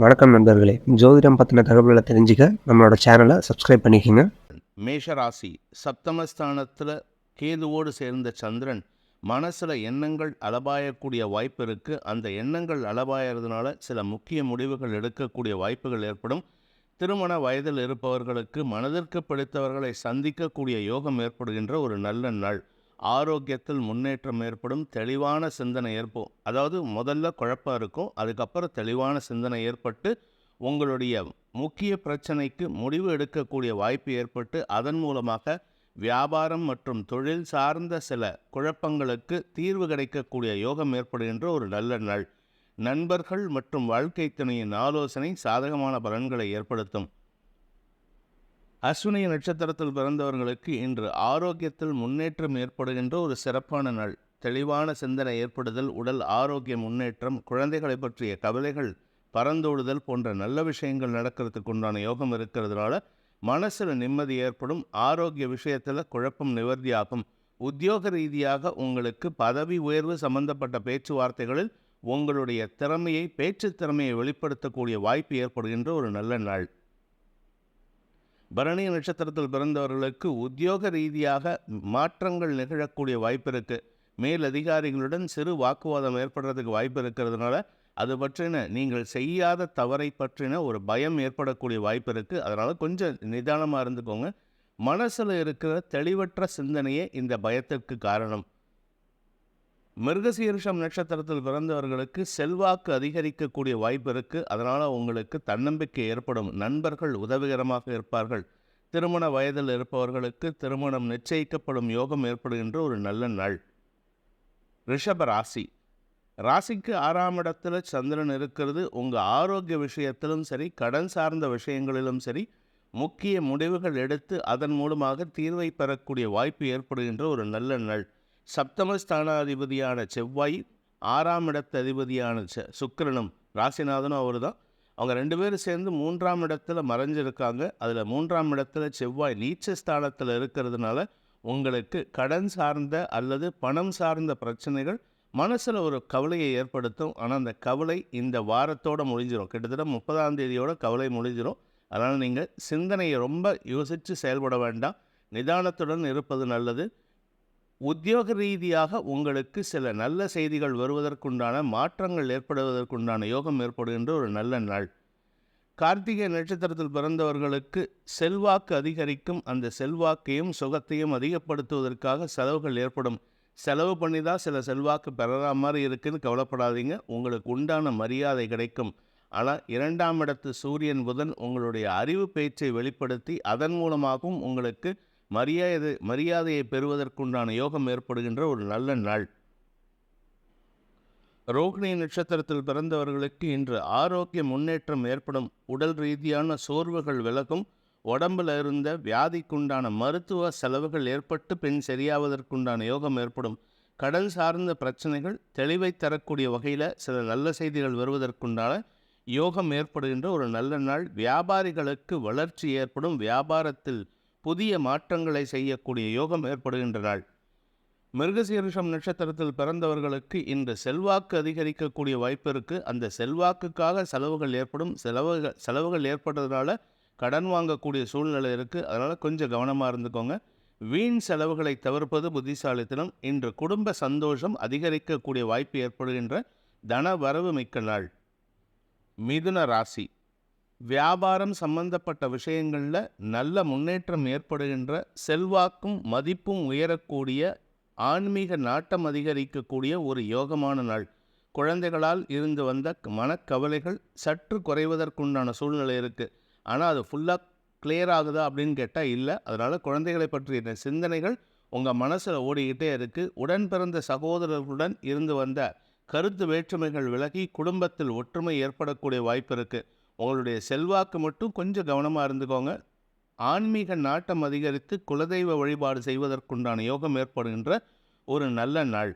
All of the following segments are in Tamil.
வணக்கம் நண்பர்களே. ஜோதிடம் பத்தின தகவல்கள தெரிஞ்சுக்க நம்மளோட சேனல சப்ஸ்கிரைப் பண்ணிக்கங்க. மேஷராசி சப்தமஸ்தானத்தில் கேதுவோடு சேர்ந்த சந்திரன் மனசில் எண்ணங்கள் அளபாயக்கூடிய வாய்ப்பு இருக்குது. அந்த எண்ணங்கள் அளபாயறதுனால சில முக்கிய முடிவுகள் எடுக்கக்கூடிய வாய்ப்புகள் ஏற்படும். திருமண வயதில் இருப்பவர்களுக்கு மனதிற்கு பிடித்தவர்களை சந்திக்கக்கூடிய யோகம் ஏற்படுகின்ற ஒரு நல்ல நாள். ஆரோக்கியத்தில் முன்னேற்றம் ஏற்படும். தெளிவான சிந்தனை ஏற்படும். அதாவது முதல்ல குழப்பம் இருக்கும், அதுக்கப்புறம் தெளிவான சிந்தனை ஏற்பட்டு உங்களுடைய முக்கிய பிரச்சனைக்கு முடிவு எடுக்கக்கூடிய வாய்ப்பு ஏற்பட்டு அதன் மூலமாக வியாபாரம் மற்றும் தொழில் சார்ந்த சில குழப்பங்களுக்கு தீர்வு கிடைக்கக்கூடிய யோகம் ஏற்படுகின்ற ஒரு நல்ல நாள். நண்பர்கள் மற்றும் வாழ்க்கை துணையின் ஆலோசனை சாதகமான பலன்களை ஏற்படுத்தும். அஸ்வினி நட்சத்திரத்தில் பிறந்தவர்களுக்கு இன்று ஆரோக்கியத்தில் முன்னேற்றம் ஏற்படுகின்ற ஒரு சிறப்பான நாள். தெளிவான சிந்தனை ஏற்படுதல், உடல் ஆரோக்கிய முன்னேற்றம், குழந்தைகளை பற்றிய கவலைகள் பறந்தோடுதல் போன்ற நல்ல விஷயங்கள் நடக்கிறதுக்கு உண்டான யோகம் இருக்கிறதுனால மனசில் நிம்மதி ஏற்படும். ஆரோக்கிய விஷயத்தில் குழப்பம் நிவர்த்தியாகும். உத்தியோக ரீதியாக உங்களுக்கு பதவி உயர்வு சம்பந்தப்பட்ட பேச்சுவார்த்தைகளில் உங்களுடைய திறமையை, பேச்சு திறமையை வெளிப்படுத்தக்கூடிய வாய்ப்பு ஏற்படுகின்ற ஒரு நல்ல நாள். பரணி நட்சத்திரத்தில் பிறந்தவர்களுக்கு உத்தியோக ரீதியாக மாற்றங்கள் நிகழக்கூடிய வாய்ப்பு இருக்குது. மேலதிகாரிகளுடன் சிறு வாக்குவாதம் ஏற்படுறதுக்கு வாய்ப்பு இருக்கிறதுனால அது பற்றின நீங்கள் செய்யாத தவறை பற்றின ஒரு பயம் ஏற்படக்கூடிய வாய்ப்பு இருக்குது. அதனால் கொஞ்சம் நிதானமாக இருந்துக்கோங்க. மனசில் இருக்கிற தெளிவற்ற சிந்தனையே இந்த பயத்திற்கு காரணம். மிருகசீரிஷம் நட்சத்திரத்தில் பிறந்தவர்களுக்கு செல்வாக்கு அதிகரிக்கக்கூடிய வாய்ப்பு இருக்குது. அதனால் உங்களுக்கு தன்னம்பிக்கை ஏற்படும். நண்பர்கள் உதவிகரமாக இருப்பார்கள். திருமண வயதில் இருப்பவர்களுக்கு திருமணம் நிச்சயிக்கப்படும் யோகம் ஏற்படுகின்ற ஒரு நல்ல நாள். ரிஷப ராசி ராசிக்கு 6ஆம் இடத்துல சந்திரன் இருக்கிறது. உங்கள் ஆரோக்கிய விஷயத்திலும் சரி, கடன் சார்ந்த விஷயங்களிலும் சரி, முக்கிய முடிவுகள் எடுத்து அதன் மூலமாக தீர்வை பெறக்கூடிய வாய்ப்பு ஏற்படுகின்ற ஒரு நல்ல நாள். சப்தமஸ்தானாதிபதியான செவ்வாய், 6ஆம் இடத்து அதிபதியான சுக்கிரனும், ராசிநாதனும் அவர் தான். அவங்க 2 பேரும் சேர்ந்து 3ஆம் இடத்துல மறைஞ்சிருக்காங்க. அதில் 3ஆம் இடத்துல செவ்வாய் நீச்சஸ்தானத்தில் இருக்கிறதுனால உங்களுக்கு கடன் சார்ந்த அல்லது பணம் சார்ந்த பிரச்சனைகள் மனசில் ஒரு கவலையை ஏற்படுத்தும். ஆனால் அந்த கவலை இந்த வாரத்தோடு முடிஞ்சிடும். கிட்டத்தட்ட 30ஆம் தேதியோட கவலை முடிஞ்சிடும். அதனால் நீங்கள் சிந்தனையை ரொம்ப யோசித்து செயல்பட வேண்டாம். நிதானத்துடன் இருப்பது நல்லது. உத்தியோக ரீதியாக உங்களுக்கு சில நல்ல செய்திகள் வருவதற்குண்டான, மாற்றங்கள் ஏற்படுவதற்குண்டான யோகம் ஏற்படுகின்ற ஒரு நல்ல நாள். கார்த்திகை நட்சத்திரத்தில் பிறந்தவர்களுக்கு செல்வாக்கு அதிகரிக்கும். அந்த செல்வாக்கையும் சுகத்தையும் அதிகப்படுத்துவதற்காக செலவுகள் ஏற்படும். செலவு பண்ணி தான் சில செல்வாக்கு பெறற மாதிரி இருக்குன்னு கவலைப்படாதீங்க. உங்களுக்கு உண்டான மரியாதை கிடைக்கும். ஆனால் 2ஆம் இடத்து சூரியன் புதன் உங்களுடைய அறிவு பேச்சை வெளிப்படுத்தி அதன் மூலமாகவும் உங்களுக்கு மரியாதையை பெறுவதற்குண்டான யோகம் ஏற்படுகின்ற ஒரு நல்ல நாள். ரோகிணி நட்சத்திரத்தில் பிறந்தவர்களுக்கு இன்று ஆரோக்கிய முன்னேற்றம் ஏற்படும். உடல் ரீதியான சோர்வுகள் விலகும். உடம்பில் இருந்த வியாதிக்குண்டான மருத்துவ செலவுகள் ஏற்பட்டு பின் சரியாவதற்குண்டான யோகம் ஏற்படும். கடன் சார்ந்த பிரச்சனைகள் தெளிவை தரக்கூடிய வகையில் சில நல்ல செய்திகள் வருவதற்குண்டான யோகம் ஏற்படுகின்ற ஒரு நல்ல நாள். வியாபாரிகளுக்கு வளர்ச்சி ஏற்படும். வியாபாரத்தில் புதிய மாற்றங்களை செய்யக்கூடிய யோகம் ஏற்படுகின்ற நாள். மிருகசீரிஷம் நட்சத்திரத்தில் பிறந்தவர்களுக்கு இன்று செல்வாக்கு அதிகரிக்கக்கூடிய வாய்ப்பு இருக்குது. அந்த செல்வாக்குக்காக செலவுகள் ஏற்படும். செலவுகள் ஏற்படுறதுனால கடன் வாங்கக்கூடிய சூழ்நிலை இருக்குது. அதனால் கொஞ்சம் கவனமாக இருந்துக்கோங்க. வீண் செலவுகளை தவிர்ப்பது புத்திசாலித்தனம். இன்று குடும்ப சந்தோஷம் அதிகரிக்கக்கூடிய வாய்ப்பு ஏற்படுகின்ற தன வரவு மிக்க நாள். மிதுன ராசி வியாபாரம் சம்பந்தப்பட்ட விஷயங்களில் நல்ல முன்னேற்றம் ஏற்படுகின்ற, செல்வாக்கும் மதிப்பும் உயரக்கூடிய, ஆன்மீக நாட்டம் அதிகரிக்கக்கூடிய ஒரு யோகமான நாள். குழந்தைகளால் இருந்து வந்த மனக்கவலைகள் சற்று குறைவதற்குண்டான சூழ்நிலை இருக்குது. ஆனால் அது ஃபுல்லாக கிளியர் ஆகுதா அப்படின்னு கேட்டால் இல்லை. அதனால் குழந்தைகளை பற்றிய சிந்தனைகள் உங்கள் மனசில் ஓடிக்கிட்டே இருக்குது. உடன் பிறந்த சகோதரர்களுடன் இருந்து வந்த கருத்து வேற்றுமைகள் விலகி குடும்பத்தில் ஒற்றுமை ஏற்படக்கூடிய வாய்ப்பு இருக்குது. உங்களுடைய செல்வாக்கு மட்டும் கொஞ்சம் கவனமாக இருந்துக்கோங்க. ஆன்மீக நாட்டம் அதிகரித்து குலதெய்வ வழிபாடு செய்வதற்குண்டான யோகம் ஏற்படுகின்ற ஒரு நல்ல நாள்.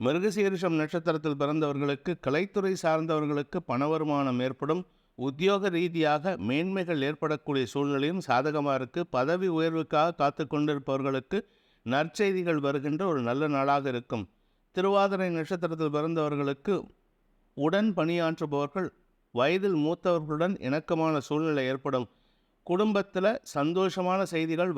மிருகசீரிஷம் நட்சத்திரத்தில் பிறந்தவர்களுக்கு கலைத்துறை சார்ந்தவர்களுக்கு பண வருமானம் ஏற்படும். உத்தியோக ரீதியாக மேன்மைகள் ஏற்படக்கூடிய சூழ்நிலையும் சாதகமாக இருக்குது. பதவி உயர்வுக்காக காத்து கொண்டிருப்பவர்களுக்கு நற்செய்திகள் வருகின்ற ஒரு நல்ல நாளாக இருக்கும். திருவாதிரை நட்சத்திரத்தில் பிறந்தவர்களுக்கு உடன் பணியாற்றுபவர்கள் வயதில் மூத்தவர்களுடன் இணக்கமான சூழ்நிலை ஏற்படும். குடும்பத்தில் சந்தோஷமான செய்திகள்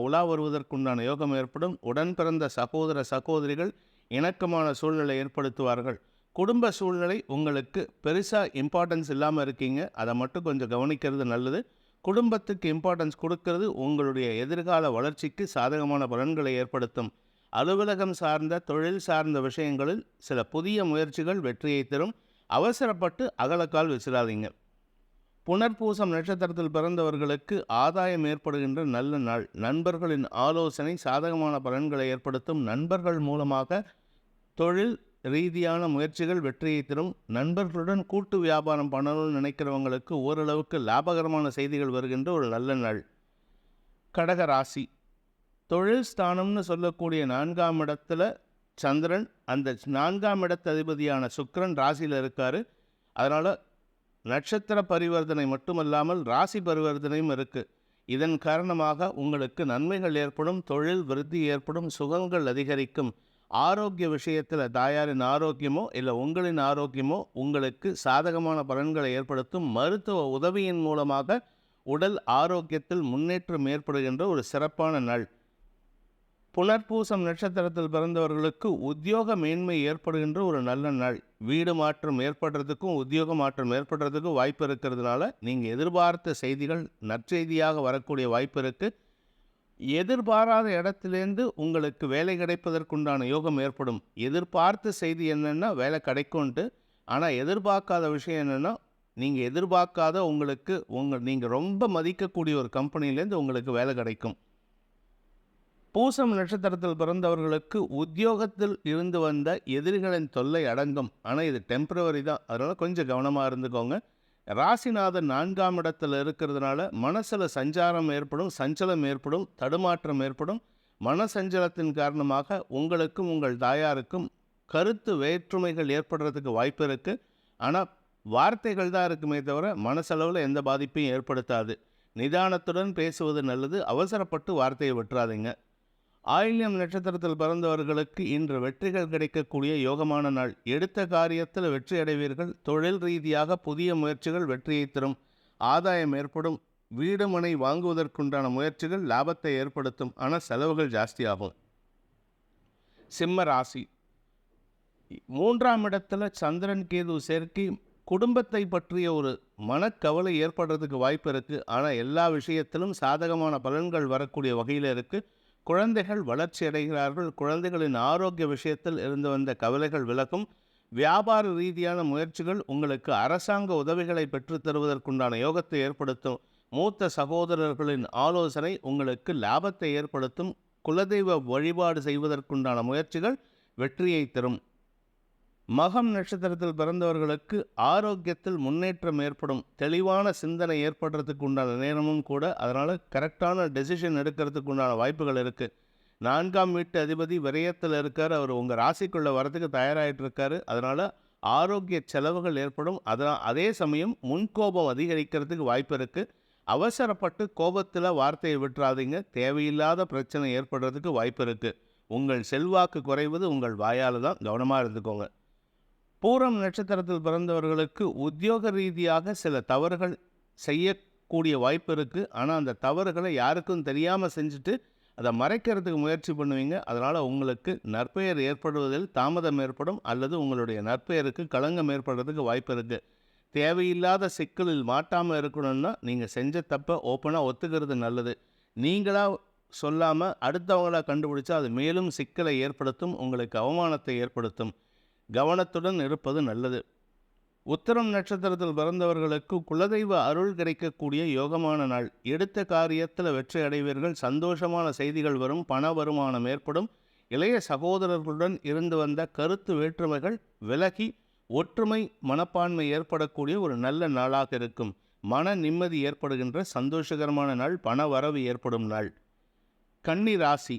உலா வருவதற்குண்டான யோகம் ஏற்படும். உடன் பிறந்த சகோதர சகோதரிகள் இணக்கமான சூழ்நிலை ஏற்படுத்துவார்கள். குடும்ப சூழ்நிலை உங்களுக்கு பெருசாக இம்பார்ட்டன்ஸ் இல்லாமல் இருக்கீங்க, அதை மட்டும் கொஞ்சம் கவனிக்கிறது நல்லது. குடும்பத்துக்கு இம்பார்ட்டன்ஸ் கொடுக்கறது உங்களுடைய எதிர்கால வளர்ச்சிக்கு சாதகமான பலன்களை ஏற்படுத்தும். அலுவலகம் சார்ந்த தொழில் சார்ந்த விஷயங்களில் சில புதிய முயற்சிகள் வெற்றியை தரும். அவசரப்பட்டு அகலக்கால் விசிறாதீங்க. புனர்பூசம் நட்சத்திரத்தில் பிறந்தவர்களுக்கு ஆதாயம் ஏற்படுகின்ற நல்ல நாள். நண்பர்களின் ஆலோசனை சாதகமான பலன்களை ஏற்படுத்தும். நண்பர்கள் மூலமாக தொழில் ரீதியான முயற்சிகள் வெற்றியை தரும். நண்பர்களுடன் கூட்டு வியாபாரம் பண்ணணும்னு நினைக்கிறவங்களுக்கு ஓரளவுக்கு லாபகரமான செய்திகள் வருகின்ற ஒரு நல்ல நாள். கடக ராசி. தொழில் ஸ்தானம்னு சொல்லக்கூடிய 4ஆம் இடத்துல சந்திரன், அந்த 4ஆம் இடத்து அதிபதியான சுக்கிரன் ராசியில் இருக்கார். அதனால் நட்சத்திர பரிவர்த்தனை மட்டுமல்லாமல் ராசி பரிவர்த்தனையும் இருக்குது. இதன் காரணமாக உங்களுக்கு நன்மைகள் ஏற்படும், தொழில் விருத்தி ஏற்படும், சுகங்கள் அதிகரிக்கும். ஆரோக்கிய விஷயத்தில் தாயாரின் ஆரோக்கியமோ இல்லை உங்களின் ஆரோக்கியமோ உங்களுக்கு சாதகமான பலன்களை ஏற்படுத்தும். மருத்துவ உதவியின் மூலமாக உடல் ஆரோக்கியத்தில் முன்னேற்றம் ஏற்படுகின்ற ஒரு சிறப்பான நாள். புனர்பூசம் நட்சத்திரத்தில் பிறந்தவர்களுக்கு உத்தியோக மேன்மை ஏற்படுகின்ற ஒரு நல்ல நாள். வீடு மாற்றம் ஏற்படுறதுக்கும் உத்தியோக மாற்றம் ஏற்படுறதுக்கும் வாய்ப்பு இருக்கிறதுனால நீங்கள் எதிர்பார்த்த செய்திகள் நற்செய்தியாக வரக்கூடிய வாய்ப்பு இருக்குது. எதிர்பாராத இடத்துலேருந்து உங்களுக்கு வேலை கிடைப்பதற்குண்டான யோகம் ஏற்படும். எதிர்பார்த்த செய்தி என்னென்னா வேலை கிடைக்கும்ன்ட்டு, ஆனால் எதிர்பார்க்காத விஷயம் என்னென்னா நீங்கள் எதிர்பார்க்காத நீங்கள் ரொம்ப மதிக்கக்கூடிய ஒரு கம்பெனிலேருந்து உங்களுக்கு வேலை கிடைக்கும். பூசம் நட்சத்திரத்தில் பிறந்தவர்களுக்கு உத்தியோகத்தில் இருந்து வந்த எதிரிகளின் தொல்லை அடங்கும். ஆனால் இது டெம்பரவரி தான், அதனால் கொஞ்சம் கவனமாக இருந்துக்கோங்க. ராசிநாதன் 4ஆம் இடத்தில் இருக்கிறதுனால மனசில் சஞ்சாரம் ஏற்படும், சஞ்சலம் ஏற்படும், தடுமாற்றம் ஏற்படும். மனசஞ்சலத்தின் காரணமாக உங்களுக்கும் உங்கள் தாயாருக்கும் கருத்து வேற்றுமைகள் ஏற்படுறதுக்கு வாய்ப்பு இருக்குது. ஆனால் வார்த்தைகள் தான் இருக்குமே தவிர மனசளவில் எந்த பாதிப்பையும் ஏற்படுத்தாது. நிதானத்துடன் பேசுவது நல்லது. அவசரப்பட்டு வார்த்தையை விட்டுறாதீங்க. ஆயில்யம் நட்சத்திரத்தில் பிறந்தவர்களுக்கு இன்று வெற்றிகள் கிடைக்கக்கூடிய யோகமான நாள். எடுத்த காரியத்தில் வெற்றி அடைவீர்கள். தொழில் ரீதியாக புதிய முயற்சிகள் வெற்றியை தரும். ஆதாயம் ஏற்படும். வீடு மனை வாங்குவதற்குண்டான முயற்சிகள் லாபத்தை ஏற்படுத்தும். ஆனால் செலவுகள் ஜாஸ்தியாகும். சிம்ம ராசி. 3ஆம் இடத்துல சந்திரன் கேது சேர்க்கை குடும்பத்தை பற்றிய ஒரு மனக்கவலை ஏற்படுறதுக்கு வாய்ப்பு இருக்குது. ஆனால் எல்லா விஷயத்திலும் சாதகமான பலன்கள் வரக்கூடிய வகையில் இருக்குது. குழந்தைகள் வளர்ச்சி அடைகிறார்கள். குழந்தைகளின் ஆரோக்கிய விஷயத்தில் இருந்து வந்த கவலைகள் விலகும். வியாபார ரீதியான முயற்சிகள் உங்களுக்கு அரசாங்க உதவிகளை பெற்றுத் தருவதற்குண்டான யோகத்தை ஏற்படுத்தும். மூத்த சகோதரர்களின் ஆலோசனை உங்களுக்கு லாபத்தை ஏற்படுத்தும். குலதெய்வ வழிபாடு செய்வதற்குண்டான முயற்சிகள் வெற்றியை தரும். மகம் நட்சத்திரத்தில் பிறந்தவர்களுக்கு ஆரோக்கியத்தில் முன்னேற்றம் ஏற்படும். தெளிவான சிந்தனை ஏற்படுறதுக்கு உண்டான நேரமும் கூட. அதனால் கரெக்டான டெசிஷன் எடுக்கிறதுக்கு உண்டான வாய்ப்புகள் இருக்குது. 4ஆம் வீட்டு அதிபதி விரயத்தில் இருக்கார். அவர் உங்கள் ராசிக்குள்ளே வரதுக்கு தயாராகிட்டு இருக்கார். அதனால் ஆரோக்கிய செலவுகள் ஏற்படும். அதே சமயம் முன்கோபம் அதிகரிக்கிறதுக்கு வாய்ப்பு இருக்குது. அவசரப்பட்டு கோபத்தில் வார்த்தையை விட்டுறாதீங்க. தேவையில்லாத பிரச்சனை ஏற்படுறதுக்கு வாய்ப்பு இருக்குது. உங்கள் செல்வாக்கு குறைவது உங்கள் வாயால் தான். கவனமாக இருந்துக்கோங்க. பூரம் நட்சத்திரத்தில் பிறந்தவர்களுக்கு உத்தியோக ரீதியாக சில தவறுகள் செய்யக்கூடிய வாய்ப்பு இருக்குது. ஆனால் அந்த தவறுகளை யாருக்கும் தெரியாமல் செஞ்சுட்டு அதை மறைக்கிறதுக்கு முயற்சி பண்ணுவீங்க. அதனால் உங்களுக்கு நற்பெயர் ஏற்படுவதில் தாமதம் ஏற்படும், அல்லது உங்களுடைய நற்பெயருக்கு களங்கம் ஏற்படுறதுக்கு வாய்ப்பு இருக்குது. தேவையில்லாத சிக்கலில் மாட்டாமல் இருக்கணும்னா நீங்கள் செஞ்ச தப்பை ஓப்பனாக ஒத்துக்கிறது நல்லது. நீங்களாக சொல்லாமல் அடுத்தவங்களாக கண்டுபிடிச்சா அது மேலும் சிக்கலை ஏற்படுத்தும், உங்களுக்கு அவமானத்தை ஏற்படுத்தும். கவனத்துடன் இருப்பது நல்லது. உத்திரம் நட்சத்திரத்தில் பிறந்தவர்களுக்கு குலதெய்வ அருள் கிடைக்கக்கூடிய யோகமான நாள். எடுத்த காரியத்தில் வெற்றி அடைவீர்கள். சந்தோஷமான செய்திகள் வரும். பண வருமானம் ஏற்படும். இளைய சகோதரர்களுடன் இருந்து வந்த கருத்து வேற்றுமைகள் விலகி ஒற்றுமை மனப்பான்மை ஏற்படக்கூடிய ஒரு நல்ல நாளாக இருக்கும். மன நிம்மதி ஏற்படுகின்ற சந்தோஷகரமான நாள். பண வரவு ஏற்படும் நாள். கன்னி ராசி.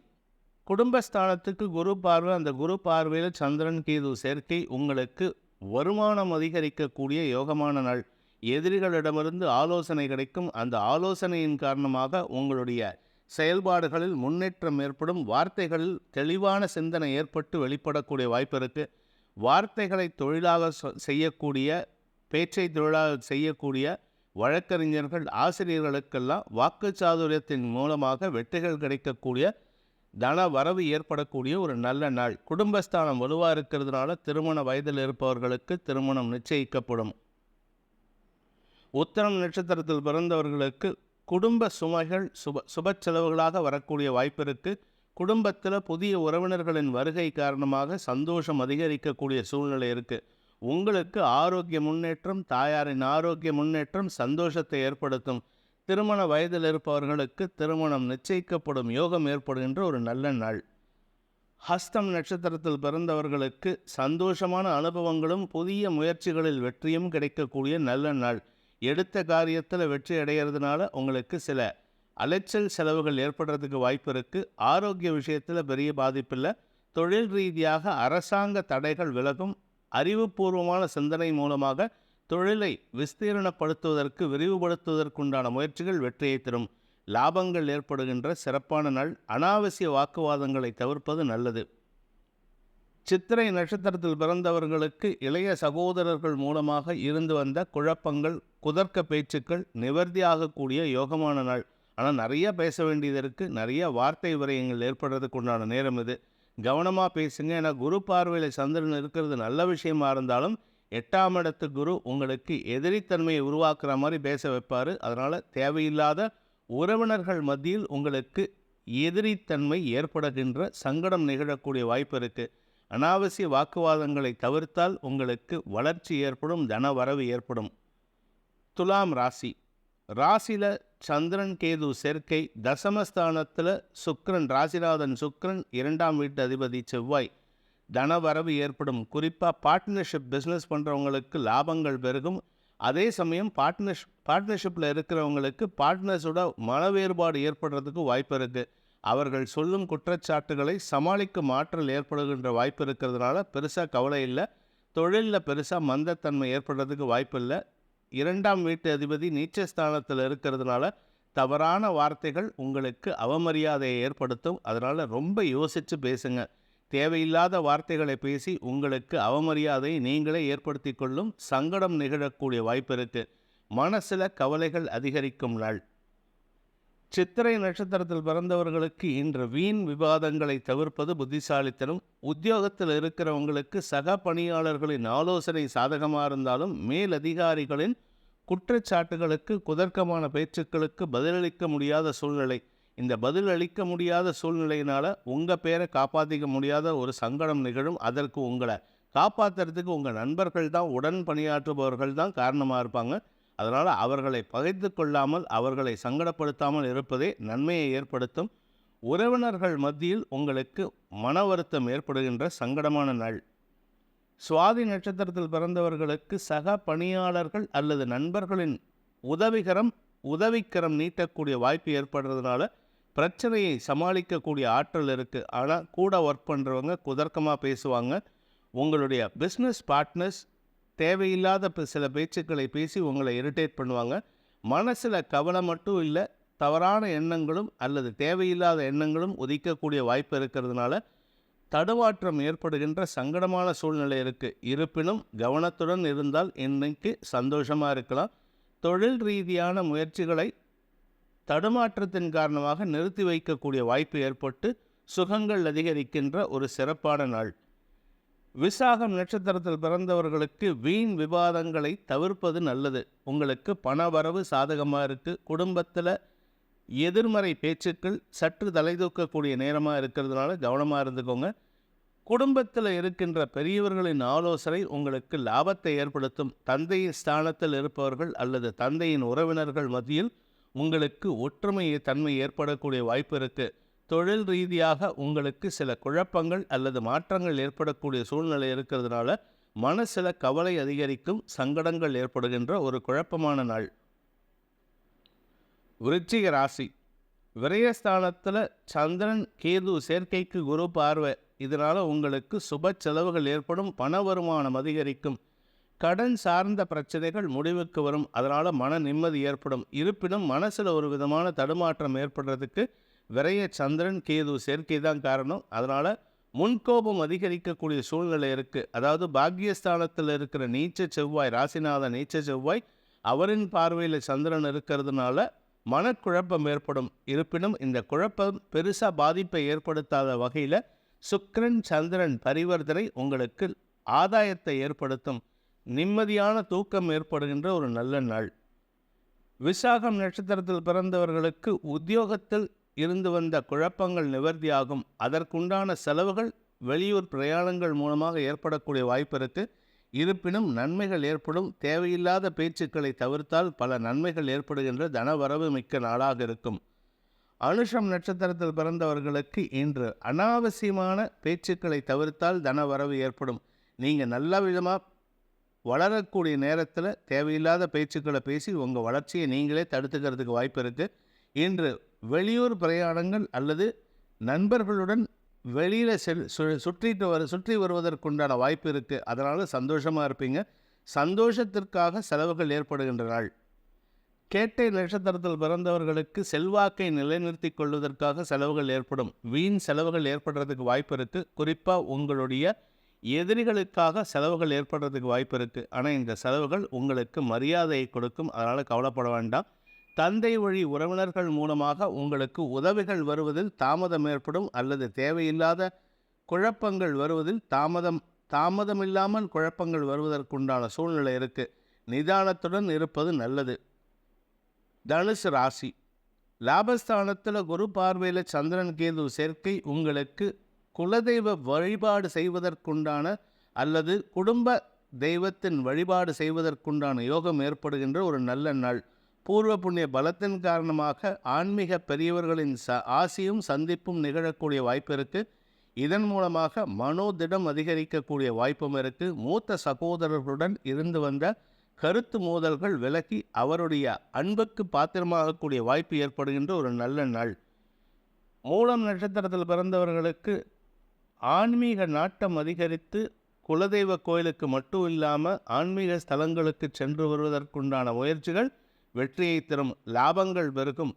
குடும்பஸ்தானத்துக்கு குரு பார்வை. அந்த குரு பார்வையில் சந்திரன் கேது சேர்க்கை உங்களுக்கு வருமானம் அதிகரிக்கக்கூடிய யோகமான நாள். எதிரிகளிடமிருந்து ஆலோசனை கிடைக்கும். அந்த ஆலோசனையின் காரணமாக உங்களுடைய செயல்பாடுகளில் முன்னேற்றம் ஏற்படும். வார்த்தைகளில் தெளிவான சிந்தனை ஏற்பட்டு வெளிப்படக்கூடிய வாய்ப்பு இருக்குது. வார்த்தைகளை தொழிலாக செய்யக்கூடிய பேச்சை தொழிலாக செய்யக்கூடிய வழக்கறிஞர்கள், ஆசிரியர்களுக்கெல்லாம் வாக்குச்சாதுரியத்தின் மூலமாக வெற்றிகள் கிடைக்கக்கூடிய, தன வரவு ஏற்படக்கூடிய ஒரு நல்ல நாள். குடும்பஸ்தானம் வலுவாக இருக்கிறதுனால திருமண வயதில் இருப்பவர்களுக்கு திருமணம் நிச்சயிக்கப்படும். உத்திரம் நட்சத்திரத்தில் பிறந்தவர்களுக்கு குடும்ப சுமைகள் சுப செலவுகளாக வரக்கூடிய வாய்ப்பு இருக்குது. குடும்பத்தில் புதிய உறவினர்களின் வருகை காரணமாக சந்தோஷம் அதிகரிக்கக்கூடிய சூழ்நிலை இருக்குது. உங்களுக்கு ஆரோக்கிய முன்னேற்றம், தாயாரின் ஆரோக்கிய முன்னேற்றம் சந்தோஷத்தை ஏற்படுத்தும். திருமண வயதில் இருப்பவர்களுக்கு திருமணம் நிச்சயிக்கப்படும் யோகம் ஏற்படுகின்ற ஒரு நல்ல நாள். ஹஸ்தம் நட்சத்திரத்தில் பிறந்தவர்களுக்கு சந்தோஷமான அனுபவங்களும் புதிய முயற்சிகளில் வெற்றியும் கிடைக்கக்கூடிய நல்ல நாள். எடுத்த காரியத்தில் வெற்றி அடைகிறதுனால உங்களுக்கு சில அலைச்சல் செலவுகள் ஏற்படுறதுக்கு வாய்ப்பு இருக்குது. ஆரோக்கிய விஷயத்தில் பெரிய பாதிப்பில்லை. தொழில் ரீதியாக அரசாங்க தடைகள் விலகும். அறிவுபூர்வமான சிந்தனை மூலமாக தொழிலை விஸ்தீரணப்படுத்துவதற்கு, விரிவுபடுத்துவதற்குண்டான முயற்சிகள் வெற்றியை தரும். லாபங்கள் ஏற்படுகின்ற சிறப்பான நாள். அனாவசிய வாக்குவாதங்களை தவிர்ப்பது நல்லது. சித்திரை நட்சத்திரத்தில் பிறந்தவர்களுக்கு இளைய சகோதரர்கள் மூலமாக இருந்து வந்த குழப்பங்கள், குதர்க்க பேச்சுக்கள் நிவர்த்தியாகக்கூடிய யோகமான நாள். ஆனால் நிறைய பேச வேண்டியது இருக்குது. நிறைய வார்த்தை விரயங்கள் ஏற்படுறதுக்கு உண்டான நேரம் இது. கவனமாக பேசுங்க. ஏன்னா குரு பார்வையில் சந்திரன் இருக்கிறது நல்ல விஷயமா இருந்தாலும் 8ஆம் இடத்து குரு உங்களுக்கு எதிரித்தன்மையை உருவாக்குற மாதிரி பேச வைப்பார். அதனால் தேவையில்லாத உறவினர்கள் மத்தியில் உங்களுக்கு எதிரித்தன்மை ஏற்படுகின்ற சங்கடம் நிகழக்கூடிய வாய்ப்பு இருக்குது. அனாவசிய வாக்குவாதங்களை தவிர்த்தால் உங்களுக்கு வளர்ச்சி ஏற்படும், தன வரவு ஏற்படும். துலாம் ராசி. ராசியில் சந்திரன் கேது சேர்க்கை, தசமஸ்தானத்தில் சுக்கிரன், ராசிநாதன் சுக்கிரன், 2ஆம் வீட்டு அதிபதி செவ்வாய். தன வரவு ஏற்படும். குறிப்பாக பார்ட்னர்ஷிப் பிஸ்னஸ் பண்ணுறவங்களுக்கு லாபங்கள் பெருகும். அதே சமயம் பார்ட்னர்ஷிப்பில் இருக்கிறவங்களுக்கு பார்ட்னர்ஸோட மன வேறுபாடு ஏற்படுறதுக்கு வாய்ப்பு இருக்குது. அவர்கள் சொல்லும் குற்றச்சாட்டுகளை சமாளிக்கும் ஆற்றல் ஏற்படுகின்ற வாய்ப்பு இருக்கிறதுனால பெருசாக கவலை இல்லை. தொழிலில் பெருசாக மந்தத்தன்மை ஏற்படுறதுக்கு வாய்ப்பு இல்லை. 2ஆம் வீட்டு அதிபதி நீச்சஸ்தானத்தில் இருக்கிறதுனால தவறான வார்த்தைகள் உங்களுக்கு அவமரியாதையை ஏற்படுத்தும். அதனால் ரொம்ப யோசித்து பேசுங்க. தேவையில்லாத வார்த்தைகளை பேசி உங்களுக்கு அவமரியாதையை நீங்களே ஏற்படுத்தி கொள்ளும் சங்கடம் நிகழக்கூடிய வாய்ப்பு இருக்குது. மனசில் கவலைகள் அதிகரிக்கும் நாள். சித்திரை நட்சத்திரத்தில் பிறந்தவர்களுக்கு இன்று வீண் விவாதங்களை தவிர்ப்பது புத்திசாலித்தனம். உத்தியோகத்தில் இருக்கிறவங்களுக்கு சக பணியாளர்களின் ஆலோசனை சாதகமாக இருந்தாலும் மேலதிகாரிகளின் குற்றச்சாட்டுகளுக்கு, குதர்க்கமான பேச்சுக்களுக்கு பதிலளிக்க முடியாத சூழ்நிலை. இந்த பதிலளிக்க முடியாத சூழ்நிலையினால் உங்கள் பேரை காப்பாற்றிக்க முடியாத ஒரு சங்கடம் நிகழும். அதற்கு உங்களை காப்பாற்றுறதுக்கு உங்கள் நண்பர்கள் தான், உடன் பணியாற்றுபவர்கள் தான் காரணமாக இருப்பாங்க. அதனால் அவர்களை பகைத்து கொள்ளாமல், அவர்களை சங்கடப்படுத்தாமல் இருப்பதே நன்மையை ஏற்படுத்தும். உறவினர்கள் மத்தியில் உங்களுக்கு மன வருத்தம் ஏற்படுகின்ற சங்கடமான நாள். சுவாதி நட்சத்திரத்தில் பிறந்தவர்களுக்கு சக பணியாளர்கள் அல்லது நண்பர்களின் உதவிக்கரம் நீட்டக்கூடிய வாய்ப்பு ஏற்படுறதுனால பிரச்சனையை சமாளிக்கக்கூடிய ஆற்றல் இருக்குது. ஆனால் கூட ஒர்க் பண்ணுறவங்க குதர்க்கமாக பேசுவாங்க. உங்களுடைய பிஸ்னஸ் பார்ட்னர்ஸ் தேவையில்லாத சில பேச்சுக்களை பேசி உங்களை இரிட்டேட் பண்ணுவாங்க. மனசில் கவலை மட்டும் இல்லை, தவறான எண்ணங்களும் அல்லது தேவையில்லாத எண்ணங்களும் உதிக்கக்கூடிய வாய்ப்பு இருக்கிறதுனால தடுமாற்றம் ஏற்படுகின்ற சங்கடமான சூழ்நிலை இருக்குது. இருப்பினும் கவனத்துடன் இருந்தால் இன்னைக்கு சந்தோஷமாக இருக்கலாம். தொழில் ரீதியான முயற்சிகளை தடுமாற்றத்தின் காரணமாக நிறுத்தி வைக்கக்கூடிய வாய்ப்பு ஏற்பட்டு சுகங்கள் அதிகரிக்கின்ற ஒரு சிறப்பான நாள். விசாகம் நட்சத்திரத்தில் பிறந்தவர்களுக்கு வீண் விவாதங்களை தவிர்ப்பது நல்லது. உங்களுக்கு பண வரவு சாதகமாக இருக்குது. குடும்பத்தில் எதிர்மறை பேச்சுக்கள் சற்று தலைதூக்கக்கூடிய நேரமாக இருக்கிறதுனால கவனமாக இருந்துக்கோங்க. குடும்பத்தில் இருக்கின்ற பெரியவர்களின் ஆலோசனை உங்களுக்கு லாபத்தை ஏற்படுத்தும். தந்தையின் ஸ்தானத்தில் இருப்பவர்கள் அல்லது தந்தையின் உறவினர்கள் மத்தியில் உங்களுக்கு ஒற்றுமையை தன்மை ஏற்படக்கூடிய வாய்ப்பு இருக்குது. தொழில் ரீதியாக உங்களுக்கு சில குழப்பங்கள் அல்லது மாற்றங்கள் ஏற்படக்கூடிய சூழ்நிலை இருக்கிறதுனால மனசில் கவலை அதிகரிக்கும், சங்கடங்கள் ஏற்படுகின்ற ஒரு குழப்பமான நாள். விருச்சிக ராசி. விரயஸ்தானத்தில் சந்திரன் கேது சேர்க்கைக்கு குரு பார்வை. இதனால் உங்களுக்கு சுப செலவுகள் ஏற்படும், பண வருமானம் அதிகரிக்கும். கடன் சார்ந்த பிரச்சனைகள் முடிவுக்கு வரும். அதனால் மன நிம்மதி ஏற்படும். இருப்பினும் மனசில் ஒரு விதமான தடுமாற்றம் ஏற்படுறதுக்கு விரைய சந்திரன் கேது சேர்க்கை தான் காரணம். அதனால் முன்கோபம் அதிகரிக்கக்கூடிய சூழ்நிலை இருக்குது. அதாவது பாக்கியஸ்தானத்தில் இருக்கிற நீச்ச செவ்வாய், ராசிநாத நீச்ச செவ்வாய், அவரின் பார்வையில் சந்திரன் இருக்கிறதுனால மனக்குழப்பம் ஏற்படும். இருப்பினும் இந்த குழப்பம் பெருசாக பாதிப்பை ஏற்படுத்தாத வகையில் சுக்கிரன் சந்திரன் பரிவர்த்தனை உங்களுக்கு ஆதாயத்தை ஏற்படுத்தும். நிம்மதியான தூக்கம் ஏற்படுகின்ற ஒரு நல்ல நாள். விசாகம் நட்சத்திரத்தில் பிறந்தவர்களுக்கு உத்தியோகத்தில் இருந்து வந்த குழப்பங்கள் நிவர்த்தியாகும். அதற்குண்டான செலவுகள் வெளியூர் பிரயாணங்கள் மூலமாக ஏற்படக்கூடிய வாய்ப்பு இருக்குது. இருப்பினும் நன்மைகள் ஏற்படும். தேவையில்லாத பேச்சுக்களை தவிர்த்தால் பல நன்மைகள் ஏற்படுகின்ற தனவரவு மிக்க நாளாக இருக்கும். அனுஷம் நட்சத்திரத்தில் பிறந்தவர்களுக்கு இன்று அனாவசியமான பேச்சுக்களை தவிர்த்தால் தனவரவு ஏற்படும். நீங்கள் நல்ல விதமாக வளரக்கூடிய நேரத்தில் தேவையில்லாத பேச்சுக்களை பேசி உங்கள் வளர்ச்சியை நீங்களே தடுத்துக்கிறதுக்கு வாய்ப்பு இருக்குது. இன்று வெளியூர் பிரயாணங்கள் அல்லது நண்பர்களுடன் வெளியில் சுற்றி வருவதற்குண்டான வாய்ப்பு இருக்குது. அதனால் சந்தோஷமாக இருப்பீங்க. சந்தோஷத்திற்காக செலவுகள் ஏற்படுகின்ற நாள். கேட்டை நட்சத்திரத்தில் பிறந்தவர்களுக்கு செல்வாக்கை நிலைநிறுத்தி கொள்வதற்காக செலவுகள் ஏற்படும். வீண் செலவுகள் ஏற்படுறதுக்கு வாய்ப்பு இருக்குது. குறிப்பாக உங்களுடைய எதிரிகளுக்காக செலவுகள் ஏற்படுறதுக்கு வாய்ப்பு இருக்குது. ஆனால் இந்த செலவுகள் உங்களுக்கு மரியாதையை கொடுக்கும். அதனால் கவலைப்பட வேண்டாம். தந்தை வழி உறவினர்கள் மூலமாக உங்களுக்கு உதவிகள் வருவதில் தாமதம் ஏற்படும் அல்லது தேவையில்லாத குழப்பங்கள் வருவதில் தாமதமில்லாமல் குழப்பங்கள் வருவதற்குண்டான சூழ்நிலை இருக்குது. நிதானத்துடன் இருப்பது நல்லது. தனுசு ராசி. லாபஸ்தானத்தில் குரு பார்வையில் சந்திரன் கேது சேர்க்கை உங்களுக்கு குலதெய்வ வழிபாடு செய்வதற்குண்டான அல்லது குடும்ப தெய்வத்தின் வழிபாடு செய்வதற்குண்டான யோகம் ஏற்படுகின்ற ஒரு நல்ல நாள். பூர்வ புண்ணிய பலத்தின் காரணமாக ஆன்மீக பெரியவர்களின் ஆசியும் சந்திப்பும் நிகழக்கூடிய வாய்ப்பு இருக்குது. இதன் மூலமாக மனோதிடம் அதிகரிக்கக்கூடிய வாய்ப்பும் இருக்குது. மூத்த சகோதரர்களுடன் இருந்து வந்த கருத்து மோதல்கள் விலகி அவருடைய அன்புக்கு பாத்திரமாகக்கூடிய வாய்ப்பு ஏற்படுகின்ற ஒரு நல்ல நாள். மூலம் நட்சத்திரத்தில் பிறந்தவர்களுக்கு ஆன்மீக நாட்டம் அதிகரித்து குலதெய்வ கோயிலுக்கு மட்டும் இல்லாமல் ஆன்மீக ஸ்தலங்களுக்கு சென்று வருவதற்குண்டான முயற்சிகள் வெற்றியை தரும். லாபங்கள் பெருகும்.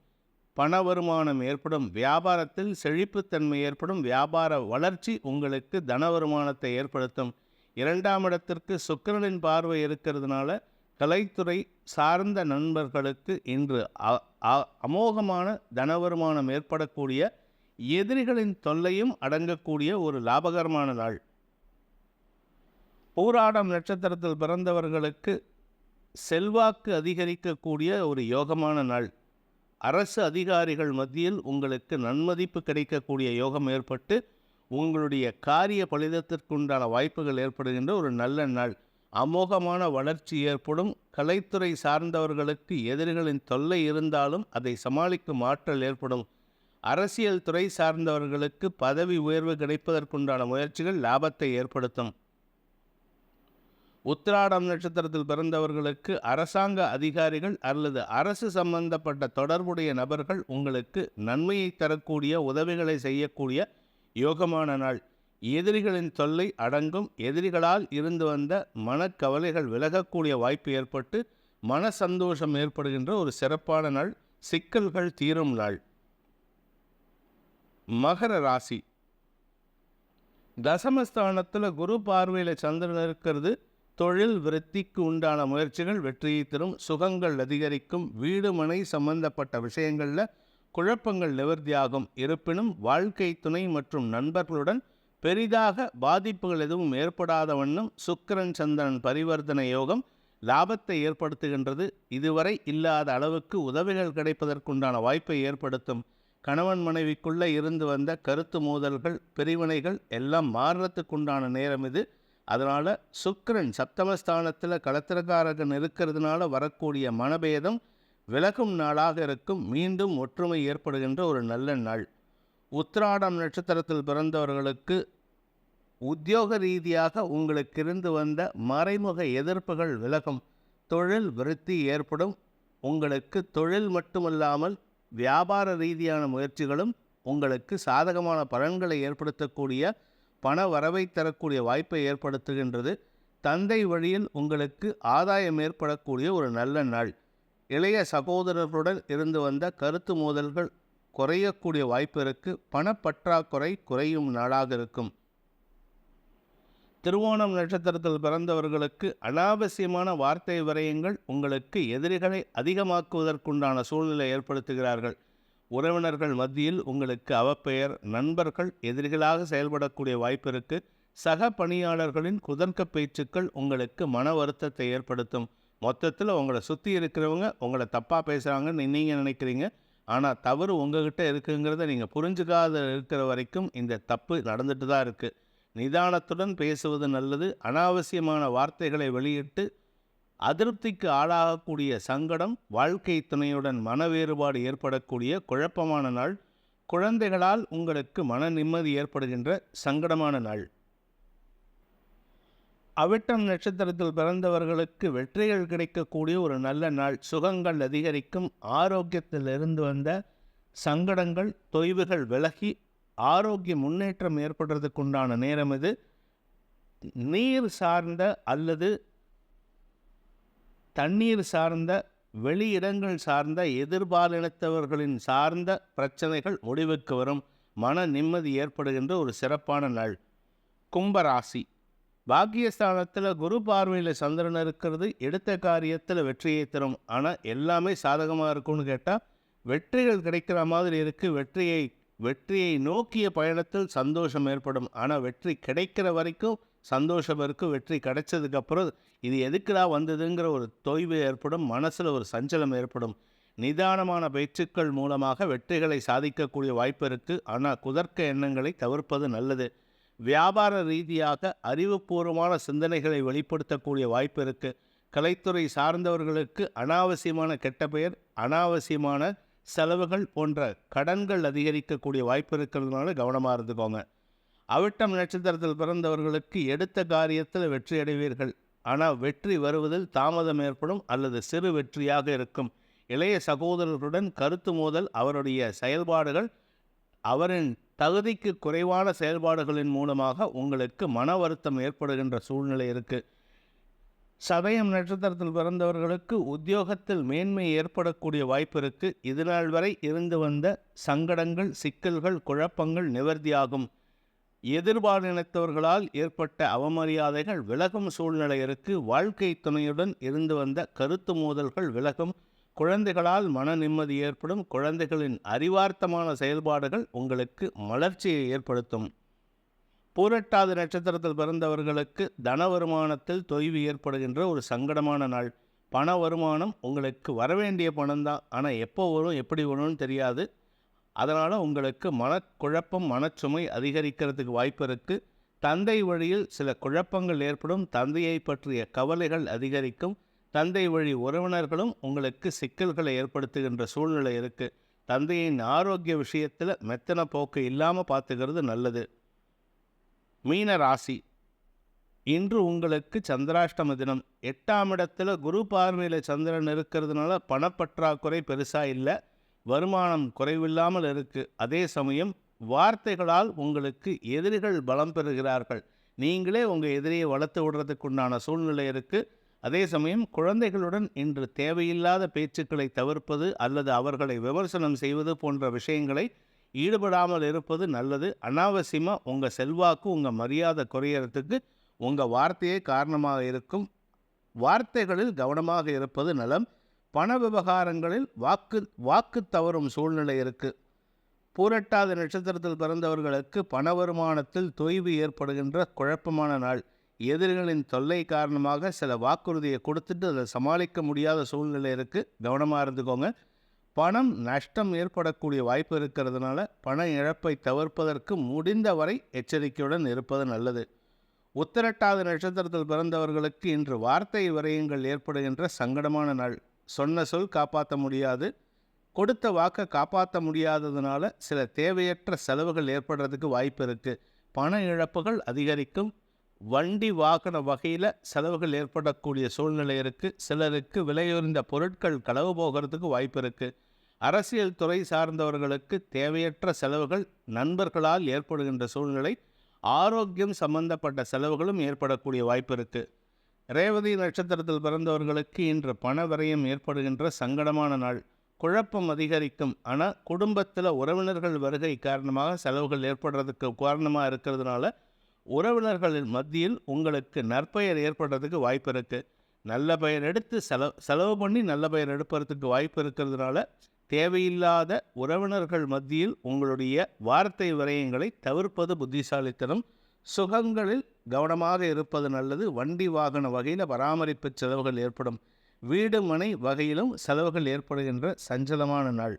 பண வருமானம் ஏற்படும். வியாபாரத்தில் செழிப்புத்தன்மை ஏற்படும். வியாபார வளர்ச்சி உங்களுக்கு தன வருமானத்தை ஏற்படுத்தும். 2ஆம் இடத்திற்கு சுக்கிரனின் பார்வை இருக்கிறதுனால கலைத்துறை சார்ந்த நண்பர்களுக்கு இன்று அமோகமான தன வருமானம் ஏற்படக்கூடிய, எதிரிகளின் தொல்லையும் அடங்கக்கூடிய ஒரு லாபகரமான நாள். பூராடம் நட்சத்திரத்தில் பிறந்தவர்களுக்கு செல்வாக்கு அதிகரிக்கக்கூடிய ஒரு யோகமான நாள். அரசு அதிகாரிகள் மத்தியில் உங்களுக்கு நன்மதிப்பு கிடைக்கக்கூடிய யோகம் ஏற்பட்டு உங்களுடைய காரிய பலிதத்திற்குண்டான வாய்ப்புகள் ஏற்படுகின்ற ஒரு நல்ல நாள். அமோகமான வளர்ச்சி ஏற்படும். கலைத்துறை சார்ந்தவர்களுக்கு எதிரிகளின் தொல்லை இருந்தாலும் அதை சமாளிக்கும் ஆற்றல் ஏற்படும். அரசியல் துறை சார்ந்தவர்களுக்கு பதவி உயர்வு கிடைப்பதற்குண்டான முயற்சிகள் லாபத்தை ஏற்படுத்தும். உத்திராடம் நட்சத்திரத்தில் பிறந்தவர்களுக்கு அரசாங்க அதிகாரிகள் அல்லது அரசு சம்பந்தப்பட்ட தொடர்புடைய நபர்கள் உங்களுக்கு நன்மையை தரக்கூடிய உதவிகளை செய்யக்கூடிய யோகமான நாள். எதிரிகளின் தொல்லை அடங்கும். எதிரிகளால் இருந்து வந்த மனக்கவலைகள் விலகக்கூடிய வாய்ப்பு ஏற்பட்டு மன சந்தோஷம் ஏற்படுகின்ற ஒரு சிறப்பான நாள். சிக்கல்கள் தீரும் நாள். மகர ராசி. தசமஸ்தானத்தில் குரு பார்வையில் சந்திரன் இருக்கிறது. தொழில் விருத்திக்கு உண்டான முயற்சிகள் வெற்றியை தரும். சுகங்கள் அதிகரிக்கும். வீடு மனை சம்பந்தப்பட்ட விஷயங்களில் குழப்பங்கள் நிவர்த்தியாகும். இருப்பினும் வாழ்க்கை துணை மற்றும் நண்பர்களுடன் பெரிதாக பாதிப்புகள் எதுவும் ஏற்படாத வண்ணம் சுக்கிரன் சந்திரன் பரிவர்த்தனை யோகம் லாபத்தை ஏற்படுத்துகின்றது. இதுவரை இல்லாத அளவுக்கு உதவிகள் கிடைப்பதற்குண்டான வாய்ப்பை ஏற்படுத்தும். கணவன் மனைவிக்குள்ளே இருந்து வந்த கருத்து மோதல்கள் பிரிவினைகள் எல்லாம் மாறுறதுக்குண்டான நேரம் இது. அதனால் சுக்கிரன் சப்தமஸ்தானத்தில் களத்திரக்காரகன் இருக்கிறதுனால வரக்கூடிய மனபேதம் விலகும் நாளாக இருக்கும். மீண்டும் ஒற்றுமை ஏற்படுகின்ற ஒரு நல்ல நாள். உத்திராடம் நட்சத்திரத்தில் பிறந்தவர்களுக்கு உத்தியோக ரீதியாக உங்களுக்கு இருந்து வந்த மறைமுக எதிர்ப்புகள் விலகும். தொழில் விருத்தி ஏற்படும். உங்களுக்கு தொழில் மட்டுமல்லாமல் வியாபார ரீதியான முயற்சிகளும் உங்களுக்கு சாதகமான பலன்களை ஏற்படுத்தக்கூடிய பண வரவை தரக்கூடிய வாய்ப்பை ஏற்படுத்துகின்றது. தந்தை வழியில் உங்களுக்கு ஆதாயம் ஏற்படக்கூடிய ஒரு நல்ல நாள். இளைய சகோதரர்களுடன் இருந்து வந்த கருத்து மோதல்கள் குறையக்கூடிய வாய்ப்பு இருக்குது. பணப்பற்றாக்குறை குறையும் நாளாக இருக்கும். திருவோணம் நட்சத்திரத்தில் பிறந்தவர்களுக்கு அனாவசியமான வார்த்தை விரயங்கள் உங்களுக்கு எதிரிகளை அதிகமாக்குவதற்குண்டான சூழ்நிலை ஏற்படுத்துகிறார்கள். உறவினர்கள் மத்தியில் உங்களுக்கு அவப்பெயர், நண்பர்கள் எதிரிகளாக செயல்படக்கூடிய வாய்ப்பிற்கு, சக பணியாளர்களின் குதர்க்க பேச்சுக்கள் உங்களுக்கு மன வருத்தத்தை ஏற்படுத்தும். மொத்தத்தில் உங்களை சுற்றி இருக்கிறவங்க உங்களை தப்பாக பேசுகிறாங்கன்னு நீங்கள் நினைக்கிறீங்க. ஆனால் தவறு உங்ககிட்ட இருக்குங்கிறத நீங்கள் புரிஞ்சுக்காத இருக்கிற வரைக்கும் இந்த தப்பு நடந்துட்டு தான் இருக்குது. நிதானத்துடன் பேசுவது நல்லது. அனாவசியமான வார்த்தைகளை வெளியிட்டு அதிருப்திக்கு ஆளாகக்கூடிய சங்கடம், வாழ்க்கை துணையுடன் மன வேறுபாடு ஏற்படக்கூடிய குழப்பமான நாள், குழந்தைகளால் உங்களுக்கு மன நிம்மதி ஏற்படுகின்ற சங்கடமான நாள். அவிட்டம் நட்சத்திரத்தில் பிறந்தவர்களுக்கு வெற்றிகள் கிடைக்கக்கூடிய ஒரு நல்ல நாள். சுகங்கள் அதிகரிக்கும். ஆரோக்கியத்தில் இருந்து வந்த சங்கடங்கள், தொய்வுகள் விலகி ஆரோக்கிய முன்னேற்றம் ஏற்படுறதுக்குண்டான நேரம் இது. நீர் சார்ந்த அல்லது தண்ணீர் சார்ந்த, வெளியிடங்கள் சார்ந்த, எதிர்பாலினத்தவர்களின் சார்ந்த பிரச்சனைகள் முடிவுக்கு வரும். மன நிம்மதி ஏற்படுகின்ற ஒரு சிறப்பான நாள். கும்பராசி. பாக்கியஸ்தானத்தில் குரு பார்வையில் சந்திரன் இருக்கிறது. எடுத்த காரியத்தில் வெற்றியை தரும். ஆனால் எல்லாமே சாதகமாக இருக்கும்னு கேட்டால் வெற்றிகள் கிடைக்கிற மாதிரி இருக்குது. வெற்றியை நோக்கிய பயணத்தில் சந்தோஷம் ஏற்படும். ஆனால் வெற்றி கிடைக்கிற வரைக்கும் சந்தோஷம் இருக்குது. வெற்றி கிடைச்சதுக்கப்புறம் இது எதுக்குடா வந்ததுங்கிற ஒரு தொய்வு ஏற்படும். மனசில் ஒரு சஞ்சலம் ஏற்படும். நிதானமான பேச்சுக்கள் மூலமாக வெற்றிகளை சாதிக்கக்கூடிய வாய்ப்பு இருக்குது. ஆனால் குதர்க்க எண்ணங்களை தவிர்ப்பது நல்லது. வியாபார ரீதியாக அறிவுபூர்வமான சிந்தனைகளை வெளிப்படுத்தக்கூடிய வாய்ப்பு இருக்குது. கலைத்துறை சார்ந்தவர்களுக்கு அனாவசியமான கெட்ட பெயர், அனாவசியமான செலவுகள் போன்ற கடன்கள் அதிகரிக்கக்கூடிய வாய்ப்பு இருக்கிறதுனால கவனமாக இருந்துக்கோங்க. அவிட்டம் நட்சத்திரத்தில் பிறந்தவர்களுக்கு எடுத்த காரியத்தில் வெற்றி அடைவீர்கள். ஆனால் வெற்றி வருவதில் தாமதம் ஏற்படும் அல்லது சிறு வெற்றியாக இருக்கும். இளைய சகோதரர்களுடன் கருத்து மோதல், அவருடைய செயல்பாடுகள், அவரின் தகுதிக்கு குறைவான செயல்பாடுகளின் மூலமாக உங்களுக்கு மன வருத்தம் ஏற்படுகின்ற சூழ்நிலை இருக்குது. சதயம் நட்சத்திரத்தில் பிறந்தவர்களுக்கு உத்தியோகத்தில் மேன்மை ஏற்படக்கூடிய வாய்ப்பு இருக்குது. இதுநாள் வரை இருந்து வந்த சங்கடங்கள், சிக்கல்கள், குழப்பங்கள் நிவர்த்தியாகும். எதிர்பாலினத்தவர்களால் ஏற்பட்ட அவமரியாதைகள் விலகும் சூழ்நிலை இருக்குது. வாழ்க்கை துணையுடன் இருந்து வந்த கருத்து மோதல்கள் விலகும். குழந்தைகளால் மன நிம்மதி ஏற்படும். குழந்தைகளின் அறிவார்த்தமான செயல்பாடுகள் உங்களுக்கு மலர்ச்சியை ஏற்படுத்தும். பூரட்டாதி நட்சத்திரத்தில் பிறந்தவர்களுக்கு தன வருமானத்தில் தொய்வு ஏற்படுகின்ற ஒரு சங்கடமான நாள். பண வருமானம் உங்களுக்கு வரவேண்டிய பணம் தான், ஆனால் எப்போ வரும், எப்படி வரும்னு தெரியாது. அதனால் உங்களுக்கு மனக்குழப்பம், மனச்சுமை அதிகரிக்கிறதுக்கு வாய்ப்பு இருக்குது. தந்தை வழியில் சில குழப்பங்கள் ஏற்படும். தந்தையை பற்றிய கவலைகள் அதிகரிக்கும். தந்தை வழி உறவினர்களும் உங்களுக்கு சிக்கல்களை ஏற்படுத்துகின்ற சூழ்நிலை இருக்குது. தந்தையின் ஆரோக்கிய விஷயத்தில் மெத்தன போக்கு இல்லாமல் பார்த்துக்கிறது நல்லது. மீன ராசி. இன்று உங்களுக்கு சந்திராஷ்டம தினம். 8ஆம் இடத்துல குரு பார்வையில் சந்திரன் இருக்கிறதுனால பணப்பற்றாக்குறை பெருசாக இல்லை. வருமானம் குறைவில்லாமல் இருக்குது. அதே சமயம் வார்த்தைகளால் உங்களுக்கு எதிரிகள் பலம் பெறுகிறார்கள். நீங்களே உங்கள் எதிரியை வளர்த்து விடுறதுக்குண்டான சூழ்நிலை இருக்குது. அதே சமயம் குழந்தைகளுடன் இன்று தேவையில்லாத பேச்சுக்களை தவிர்ப்பது அல்லது அவர்களை விமர்சனம் செய்வது போன்ற விஷயங்களை ஈடுபடாமல் இருப்பது நல்லது. அனாவசியமாக உங்கள் செல்வாக்கு, உங்கள் மரியாதை குறையறதுக்கு உங்கள் வார்த்தையே காரணமாக இருக்கும். வார்த்தைகளில் கவனமாக இருப்பது நலம். பண விவகாரங்களில் வாக்கு தவறும் சூழ்நிலை இருக்குது. பூரட்டாதி நட்சத்திரத்தில் பிறந்தவர்களுக்கு பண வருமானத்தில் தொய்வு ஏற்படுகின்ற குழப்பமான நாள். எதிரிகளின் தொல்லை காரணமாக சில வாக்குறுதியை கொடுத்துட்டு அதை சமாளிக்க முடியாத சூழ்நிலை இருக்குது. கவனமாக இருந்துக்கோங்க. பணம் நஷ்டம் ஏற்படக்கூடிய வாய்ப்பு இருக்கிறதுனால பண இழப்பை தவிர்ப்பதற்கு முடிந்தவரை எச்சரிக்கையுடன் இருப்பது நல்லது. உத்திரட்டாதி நட்சத்திரத்தில் பிறந்தவர்களுக்கு இன்று வார்த்தை விரயங்கள் ஏற்படுகின்ற சங்கடமான நாள். சொன்ன சொல் காப்பாற்ற முடியாது. கொடுத்த வாக்கை காப்பாற்ற முடியாததுனால சில தேவையற்ற செலவுகள் ஏற்படுறதுக்கு வாய்ப்பு இருக்குது. பண இழப்புகள் அதிகரிக்கும். வண்டி வாகன வகையில் செலவுகள் ஏற்படக்கூடிய சூழ்நிலை இருக்குது. சிலருக்கு விலையுயர்ந்த பொருட்கள் களவு போகிறதுக்கு வாய்ப்பு இருக்குது. அரசியல் துறை சார்ந்தவர்களுக்கு தேவையற்ற செலவுகள் நண்பர்களால் ஏற்படுகின்ற சூழ்நிலை. ஆரோக்கியம் சம்பந்தப்பட்ட செலவுகளும் ஏற்படக்கூடிய வாய்ப்பு இருக்குது. ரேவதி நட்சத்திரத்தில் பிறந்தவர்களுக்கு இன்று பண விரயம் ஏற்படுகின்ற சங்கடமான நாள். குழப்பம் அதிகரிக்கும். ஆனால் குடும்பத்தில் உறவினர்கள் வருகை காரணமாக செலவுகள் ஏற்படுறதுக்கு காரணமாக இருக்கிறதுனால உறவினர்களின் மத்தியில் உங்களுக்கு நற்பெயர் ஏற்படுறதுக்கு வாய்ப்பு இருக்குது. நல்ல பெயர் எடுத்து செலவு பண்ணி நல்ல பெயர் எடுப்பதற்கு வாய்ப்பு இருக்கிறதுனால தேவையில்லாத உறவினர்கள் மத்தியில் உங்களுடைய வார்த்தை விரயங்களை தவிர்ப்பது புத்திசாலித்தனம். சுகங்களில் கவனமாக இருப்பது நல்லது. வண்டி வாகன வகையில் பராமரிப்பு செலவுகள் ஏற்படும். வீடு மனை வகையிலும் செலவுகள் ஏற்படுகின்ற சஞ்சலமான நாள்.